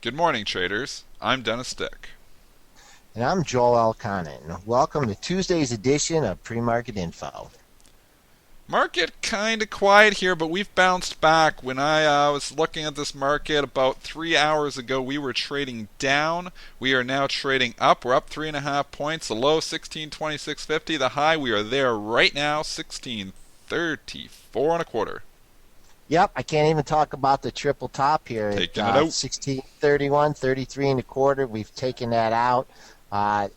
Good morning, traders. I'm Dennis Dick. And I'm Joel Elconin. Welcome to Tuesday's edition of Premarket Info. Market kind of quiet here, but we've bounced back. When I was looking at this market about 3 hours ago, we were trading down. We are now trading up. We're up 3.5 points. The low 1626.50. The high, we are there right now, 1634 and a quarter. Yep, I can't even talk about the triple top here at Taking it out. 1631, 33 and a quarter. We've taken that out.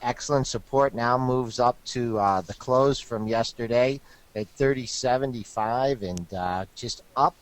Excellent support now moves up to the close from yesterday at 30.75 and just up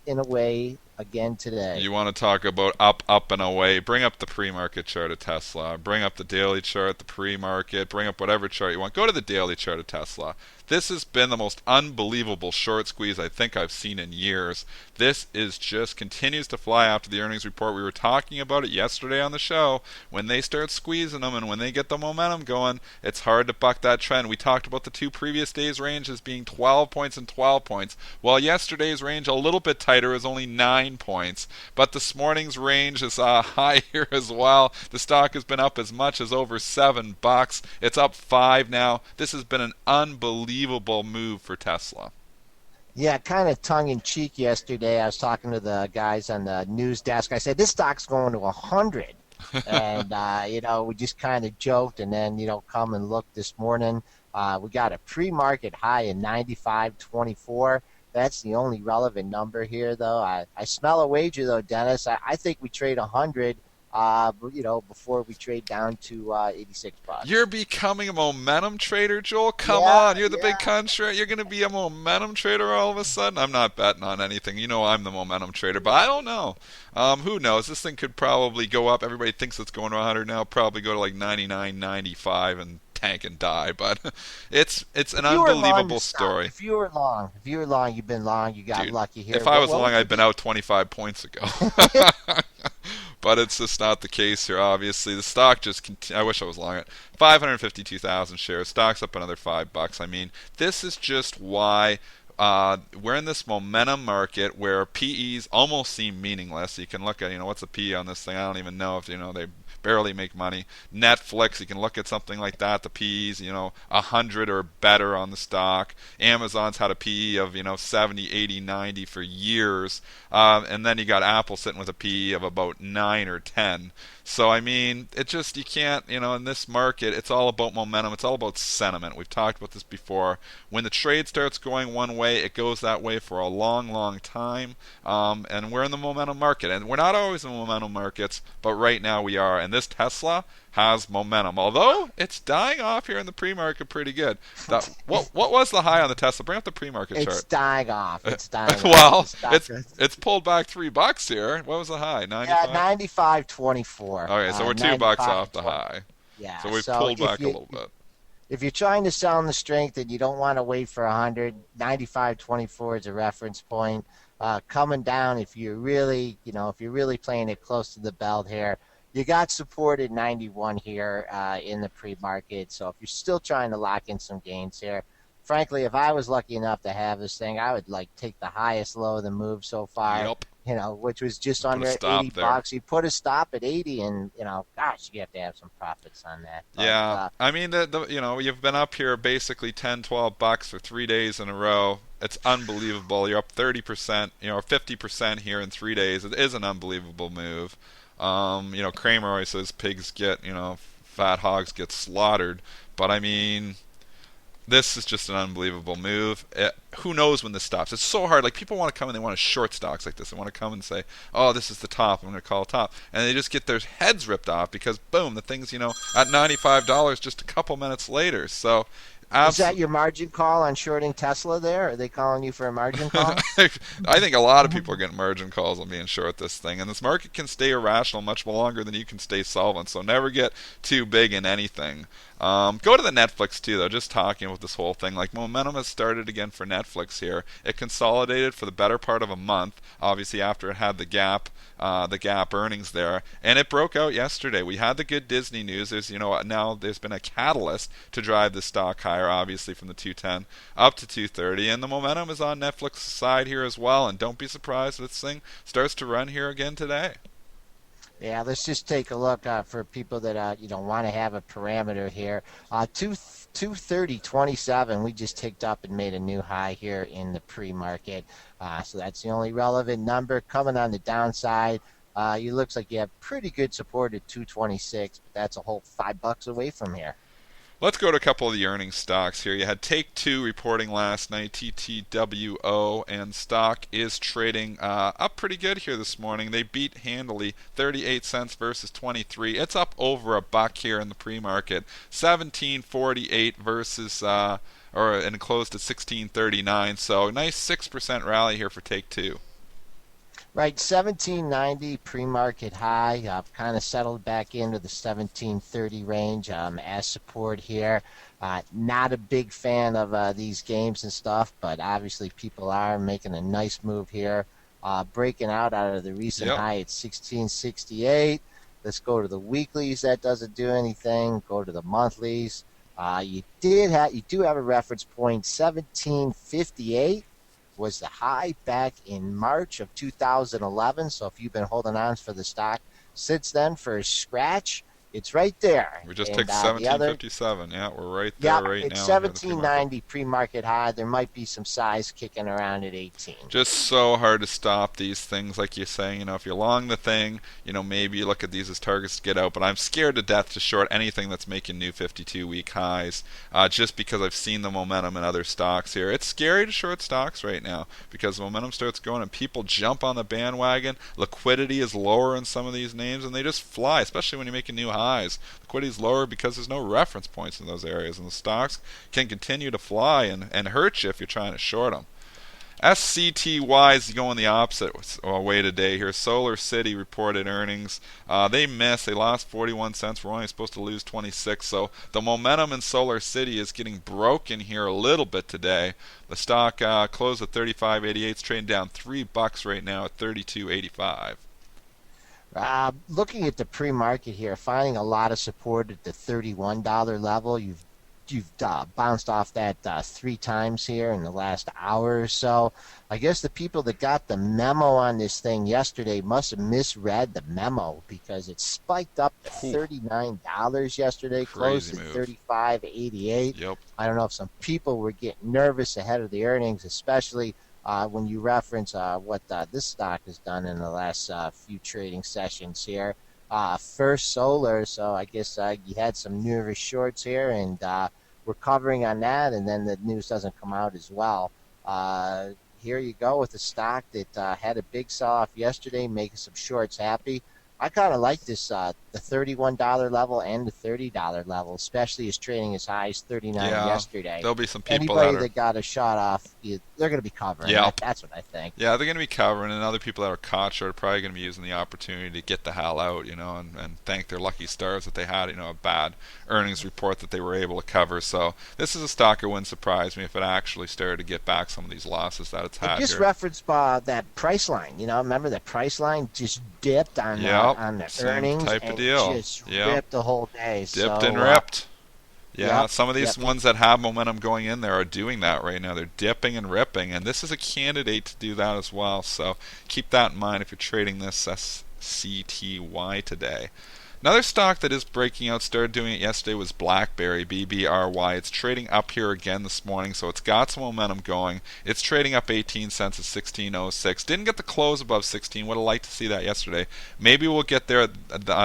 and away again today. You want to talk about up and away? Bring up the pre-market chart of Tesla. Bring up the daily chart, the pre-market. Bring up whatever chart you want. Go to the daily chart of Tesla. This has been the most unbelievable short squeeze I think I've seen in years. This is just continues to fly after the earnings report. We were talking about it yesterday on the show. When they start squeezing them and when they get the momentum going, it's hard to buck that trend. We talked about the two previous days' ranges being 12 points and 12 points. Well, yesterday's range a little bit tighter is only 9 points. But this morning's range is higher as well. The stock has been up as much as over $7. It's up 5 now. This has been an unbelievable move for Tesla. Yeah, kind of tongue in cheek yesterday. I was talking to the guys on the news desk. I said, this stock's going to 100. And, we just kind of joked and then, come and look this morning. We got a pre-market high in 95.24. That's the only relevant number here, though. I smell a wager, though, Dennis. I think we trade 100, before we trade down to 86 bucks. You're becoming a momentum trader, Joel? Come on, you're the big country. You're going to be a momentum trader all of a sudden? I'm not betting on anything. You know I'm the momentum trader, but I don't know. Who knows? This thing could probably go up. Everybody thinks it's going to 100 now. Probably go to like 99, 95 and tank and die, but it's an unbelievable story. If you were long, you've been long. You got Dude, lucky here. if I was long, I'd been out 25 points ago. But it's just not the case here, obviously. The stock just I wish I was long it. 552,000 shares. Stock's up another $5. I mean, this is just why we're in this momentum market where PEs almost seem meaningless. You can look at, what's a PE on this thing? I don't even know if, they barely make money. Netflix, you can look at something like that. The PEs, 100 or better on the stock. Amazon's had a PE of, 70, 80, 90 for years. And then you got Apple sitting with a PE of about 9 or 10. So, I mean, you can't, in this market, it's all about momentum. It's all about sentiment. We've talked about this before. When the trade starts going one way, it goes that way for a long, long time. And we're in the momentum market. And we're not always in momentum markets, but right now we are. And this Tesla has momentum, although it's dying off here in the pre-market pretty good. What was the high on the Tesla? Bring up the pre-market chart. It's dying off. It's dying well, off. it's pulled back $3 here. What was the high? 95? Yeah, 95.24. Okay, so we're $2 off the high. Yeah. So we've pulled back a little bit. If you're trying to sell in the strength and you don't want to wait for 100, 95.24 is a reference point. Coming down, if you're really playing it close to the belt here, you got support at 91 here in the pre-market. So if you're still trying to lock in some gains here, frankly, if I was lucky enough to have this thing, I would take the highest low of the move so far. Yep. Which was just under $80. You put a stop at 80, and gosh, you have to have some profits on that. But, yeah, I mean, you've been up here basically 10, $12 for 3 days in a row. It's unbelievable. You're up 30%, 50% here in 3 days. It is an unbelievable move. Kramer always says pigs get, fat hogs get slaughtered. But I mean, this is just an unbelievable move. Who knows when this stops? It's so hard. Like, people want to come and they want to short stocks like this. They want to come and say, oh, this is the top. I'm going to call it top. And they just get their heads ripped off because, boom, the thing's, at $95 just a couple minutes later. So, is that your margin call on shorting Tesla there? Are they calling you for a margin call? I think a lot of people are getting margin calls on being short this thing. And this market can stay irrational much longer than you can stay solvent. So never get too big in anything. Go to the Netflix too, though. Just talking about this whole thing, momentum has started again for Netflix here. It consolidated for the better part of a month, obviously after it had the gap earnings there, and it broke out yesterday. We had the good Disney news. There's now there's been a catalyst to drive the stock higher, obviously from the 210 up to 230, and the momentum is on Netflix's side here as well. And don't be surprised if this thing starts to run here again today. Yeah, let's just take a look for people that want to have a parameter here. 230.27. We just ticked up and made a new high here in the pre-market. So that's the only relevant number. Coming on the downside, you looks like you have pretty good support at 226, but that's a whole $5 away from here. Let's go to a couple of the earnings stocks here. You had Take-Two reporting last night, TTWO, and stock is trading up pretty good here this morning. They beat handily, 38 cents versus 23. It's up over $1 here in the pre-market, 17.48 versus and closed at 16.39. So nice 6% rally here for Take-Two. Right, 1790 pre-market high, kind of settled back into the 1730 range as support here. Not a big fan of these games and stuff, but obviously people are making a nice move here, breaking out of the recent Yep. high at 1668. Let's go to the weeklies. That doesn't do anything. Go to the monthlies. You do have a reference point, 1758 was the high back in March of 2011. So if you've been holding on for the stock since then for a scratch, it's right there. We just And took 1757. Yeah, we're right there right it's now. 1790 pre-market high. There might be some size kicking around at 18. Just so hard to stop these things, like you're saying. If you're long the thing, maybe you look at these as targets to get out. But I'm scared to death to short anything that's making new 52-week highs, just because I've seen the momentum in other stocks here. It's scary to short stocks right now because the momentum starts going and people jump on the bandwagon. Liquidity is lower in some of these names, and they just fly, especially when you're making new highs. Liquidity is lower because there's no reference points in those areas, and the stocks can continue to fly and hurt you if you're trying to short them. SCTY is going the opposite way today here. Solar City reported earnings. They missed. They lost 41 cents. We're only supposed to lose 26. So the momentum in Solar City is getting broken here a little bit today. The stock closed at 35.88. It's trading down $3 right now at 32.85. Looking at the pre-market here, finding a lot of support at the $31 level. You've bounced off that 3 times here in the last hour or so. I guess the people that got the memo on this thing yesterday must have misread the memo because it spiked up to $39 yesterday, closed at 35.88. Yep. I don't know if some people were getting nervous ahead of the earnings, especially when you reference what this stock has done in the last few trading sessions here. First Solar, so I guess you had some nervous shorts here, and we're covering on that, and then the news doesn't come out as well. Here you go with the stock that had a big sell-off yesterday, making some shorts happy. I kind of like this, the $31 level and the $30 level, especially as trading as high as 39 yesterday. There'll be some people Anybody that got a shot off, they're going to be covering. Yeah, that's what I think. Yeah, they're going to be covering, and other people that are caught short are probably going to be using the opportunity to get the hell out, and thank their lucky stars that they had, a bad earnings report that they were able to cover. So this is a stock that wouldn't surprise me if it actually started to get back some of these losses that it's had. Just here. Reference that price line. Remember the price line just dipped on the earnings type and of deal. Just ripped the whole day. Dipped and ripped. Some of these ones that have momentum going in there are doing that right now. They're dipping and ripping, and this is a candidate to do that as well. So keep that in mind if you're trading this SCTY today. Another stock that is breaking out, started doing it yesterday, was BlackBerry, BBRY. It's trading up here again this morning, so it's got some momentum going. It's trading up 18 cents at 16.06. Didn't get the close above 16. Would have liked to see that yesterday. Maybe we'll get there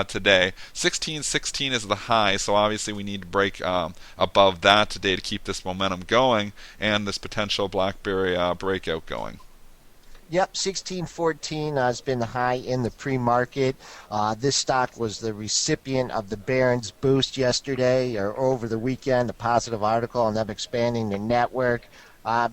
today. 16.16 is the high, so obviously we need to break above that today to keep this momentum going and this potential BlackBerry breakout going. Yep, 1614 has been the high in the pre-market. This stock was the recipient of the Barron's boost yesterday or over the weekend, a positive article on them expanding their network.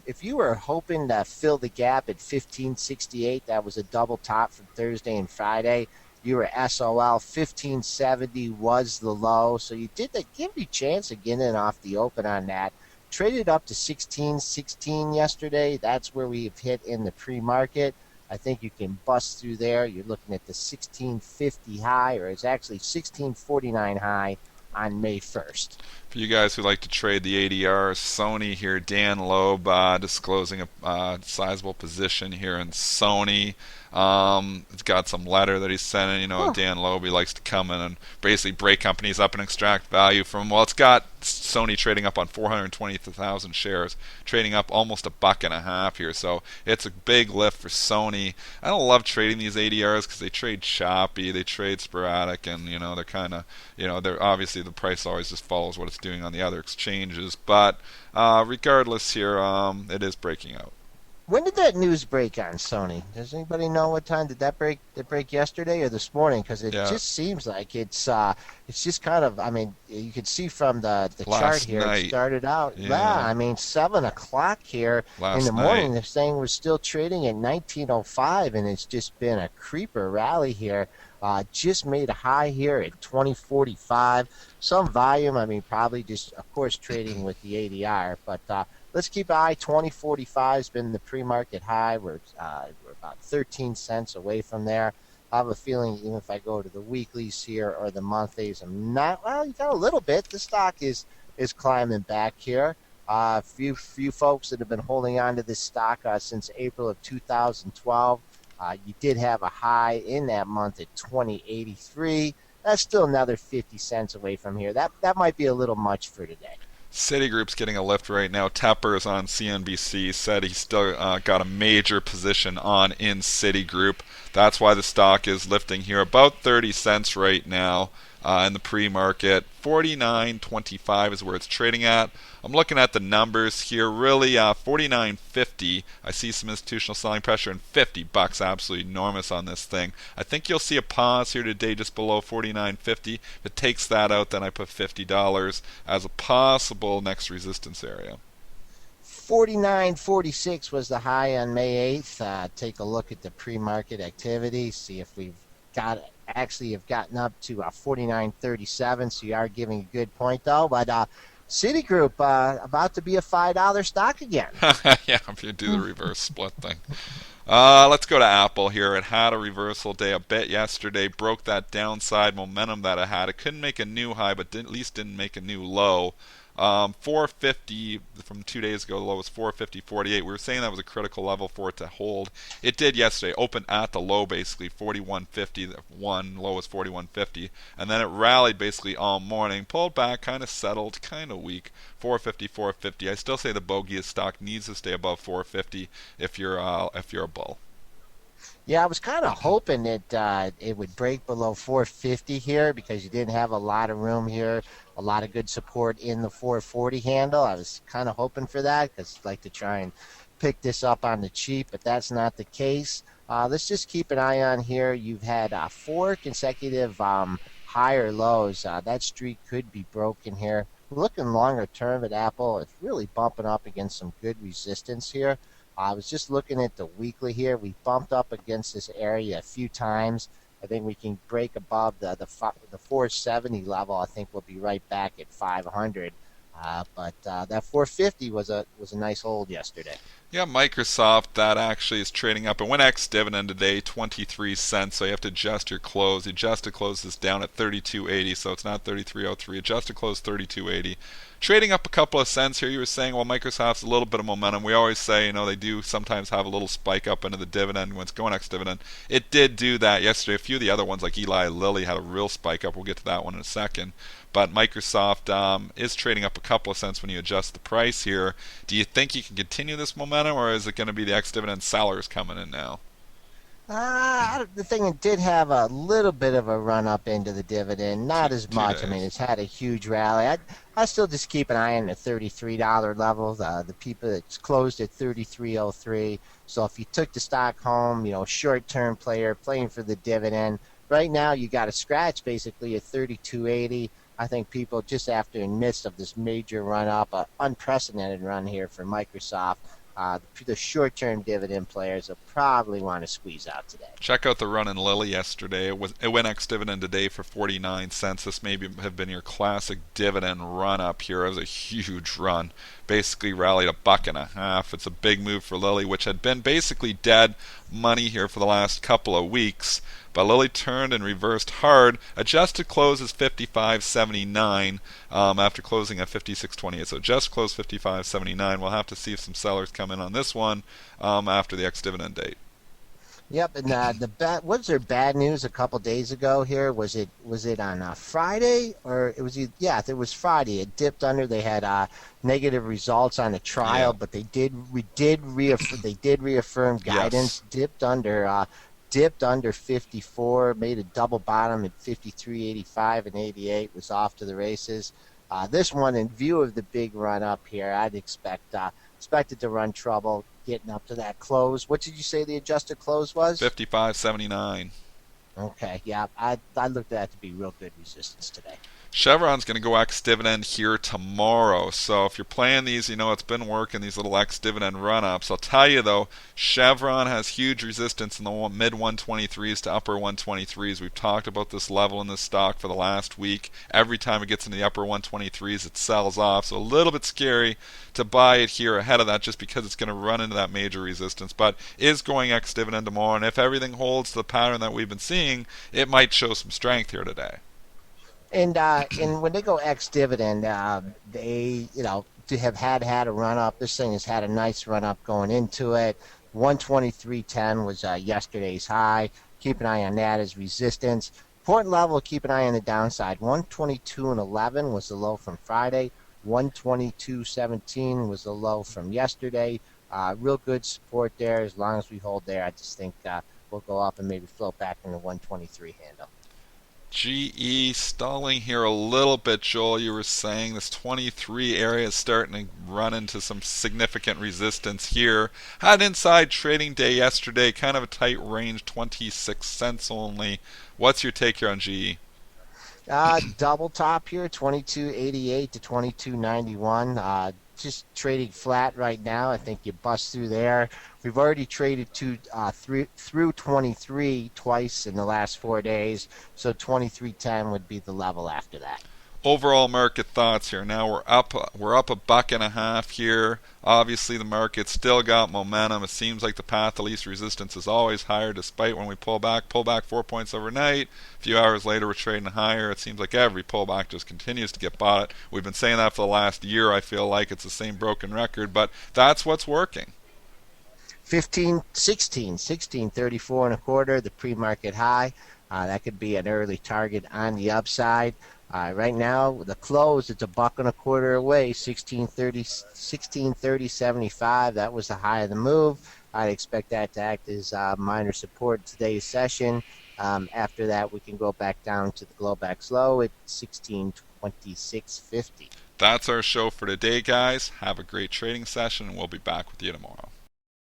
If you were hoping to fill the gap at 1568, that was a double top from Thursday and Friday. You were SOL. 1570 was the low, so you did give you a chance of getting off the open on that. Traded up to 1616 yesterday. That's where we've hit in the pre-market. I think you can bust through there. You're looking at the 1650 high, or it's actually 1649 high on May 1st. If For you guys who like to trade the ADRs, Sony here, Dan Loeb disclosing a sizable position here in Sony. It's got some letter that he's sending. You know, Huh. Dan Loeb, he likes to come in and basically break companies up and extract value from them. Well, it's got Sony trading up on 420,000 shares, trading up almost $1.50 here. So it's a big lift for Sony. I don't love trading these ADRs because they trade choppy, they trade sporadic, and they're kind of they're obviously the price always just follows what it's doing on the other exchanges. But regardless here, it is breaking out. When did that news break on Sony? Does anybody know what time did that break? Did it break yesterday or this morning? Because it Yeah, just seems like it's just kind of. I mean, you can see from the chart last here. It night. started out. Yeah, Yeah, I mean 7 o'clock here in the last morning. night. They're saying we're still trading at 1905, and it's just been a creeper rally here. Just made a high here at 2045. Some volume. I mean, probably just of course trading with the ADR, but. Let's keep an eye. 2045 has been the pre-market high. We're about 13 cents away from there. I have a feeling even if I go to the weeklies here or the monthlies, I'm not. Well, you got a little bit. The stock is climbing back here. Few folks that have been holding on to this stock since April of 2012. You did have a high in that month at 2083. That's still another 50 cents away from here. That might be a little much for today. Citigroup's getting a lift right now. Tepper's on CNBC said he's still got a major position on in Citigroup. That's why the stock is lifting here about 30 cents right now in the pre-market. 49.25 is where it's trading at. I'm looking at the numbers here. Really, 49.50. I see some institutional selling pressure, and $50 absolutely enormous on this thing. I think you'll see a pause here today just below 49.50. If it takes that out, then I put $50 as a possible next resistance area. 49.46 was the high on May 8th. Take a look at the pre-market activity. See if we've got actually have gotten up to 49.37. So you are giving a good point though. But Citigroup about to be a $5 stock again. Yeah, if you do the reverse split thing. Let's go to Apple here. It had a reversal day a bit yesterday, broke that downside momentum that it had. It couldn't make a new high, but at least didn't make a new low. 450 from 2 days ago, the low was 450.48. We were saying that was a critical level for it to hold. It did yesterday, opened at the low basically, 41.50. The one low was 41.50, and then it rallied basically all morning, pulled back, kind of settled, kind of weak. 450, 450. I still say the bogey stock needs to stay above 450 if you're a bull. Yeah, I was kind of hoping that it would break below 450 here because you didn't have a lot of room here, a lot of good support in the 440 handle. I was kind of hoping for that because I'd like to try and pick this up on the cheap, but that's not the case. Let's just keep an eye on here. You've had 4 consecutive higher lows. That streak could be broken here. Looking longer term at Apple, it's really bumping up against some good resistance here. I was just looking at the weekly here. We bumped up against this area a few times. I think we can break above the 470 level. I think we'll be right back at 500. But that 450 was a nice hold yesterday. Yeah, Microsoft, that actually is trading up. It went ex-dividend today, 23 cents, so you have to adjust your close. Adjusted close is down at 32.80, so it's not 33.03. Adjusted close 32.80. Trading up a couple of cents here. You were saying, well, Microsoft's a little bit of momentum. We always say, they do sometimes have a little spike up into the dividend when it's going ex-dividend. It did do that yesterday. A few of the other ones, like Eli Lilly, had a real spike up. We'll get to that one in a second. But Microsoft is trading up a couple of cents when you adjust the price here. Do you think you can continue this momentum, or is it going to be the ex-dividend sellers coming in now? The thing, it did have a little bit of a run up into the dividend, not as Two much. I mean, days. it's had a huge rally. I still just keep an eye on the $33 level. The people that's closed at 33.03. So if you took the stock home, short-term player playing for the dividend, right now you got a scratch basically at 32.80. I think people just after in midst of this major run up, an unprecedented run here for Microsoft. The short-term dividend players will probably want to squeeze out today. Check out the run in Lilly yesterday. It went ex-dividend today for 49 cents. This may have been your classic dividend run up here. It was a huge run. Basically rallied $1.50. It's a big move for Lilly, which had been basically dead money here for the last couple of weeks. but Lilly turned and reversed hard. Adjusted close is 55.79 after closing at 56.28. So just closed 55.79. We'll have to see if some sellers come in on this one after the ex-dividend date. Yep, and was there bad news a couple days ago here? Was it on Friday or it was yeah, it was Friday. It dipped under. They had negative results on the trial, Yeah. but they did reaffirm guidance. Yes. Dipped under 54, made a double bottom at 53.85 and 88. Was off to the races. This one, in view of the big run up here, I'd expect it to run trouble getting up to that close. What did you say the adjusted close was? 55.79. Okay, yeah, I looked at that to be real good resistance today. Chevron's going to go ex-dividend here tomorrow. So if you're playing these, you know it's been working, these little ex-dividend run-ups. I'll tell you, though, Chevron has huge resistance in the mid-123s to upper 123s. We've talked about this level in this stock for the last week. Every time it gets into the upper 123s, it sells off. So a little bit scary to buy it here ahead of that just because it's going to run into that major resistance. But is going ex-dividend tomorrow, and if everything holds the pattern that we've been seeing, it might show some strength here today. And when they go ex dividend, they to have had a run up. This thing has had a nice run up going into it. 123.10 was yesterday's high. Keep an eye on that as resistance. Important level. Keep an eye on the downside. 122.11 was the low from Friday. 122.17 was the low from yesterday. Real good support there. As long as we hold there, I just think we'll go up and maybe float back in the 123 handle. GE stalling here a little bit, Joel. You were saying this 23 area is starting to run into some significant resistance here. Had an inside trading day yesterday, kind of a tight range, 26 cents only. What's your take here on GE? Double top here, 22.88 to 22.91. Just trading flat right now. I think you bust through there. We've already traded through 23 twice in the last 4 days, so 23.10 would be the level after that. Overall market thoughts here. Now we're up a buck and a half here. Obviously the market still got momentum. It seems like the path of least resistance is always higher, despite when we pull back 4 points overnight. A few hours later we're trading higher. It seems like every pullback just continues to get bought. We've been saying that for the last year. I feel like it's the same broken record, but that's what's working. 16.34 and a quarter, the pre-market high. That could be an early target on the upside. Right now, the close, it's a buck and a quarter away, 16.30.75. That was the high of the move. I'd expect that to act as minor support in today's session. After that, we can go back down to the Globex low at 16.26.50. That's our show for today, guys. Have a great trading session, and we'll be back with you tomorrow.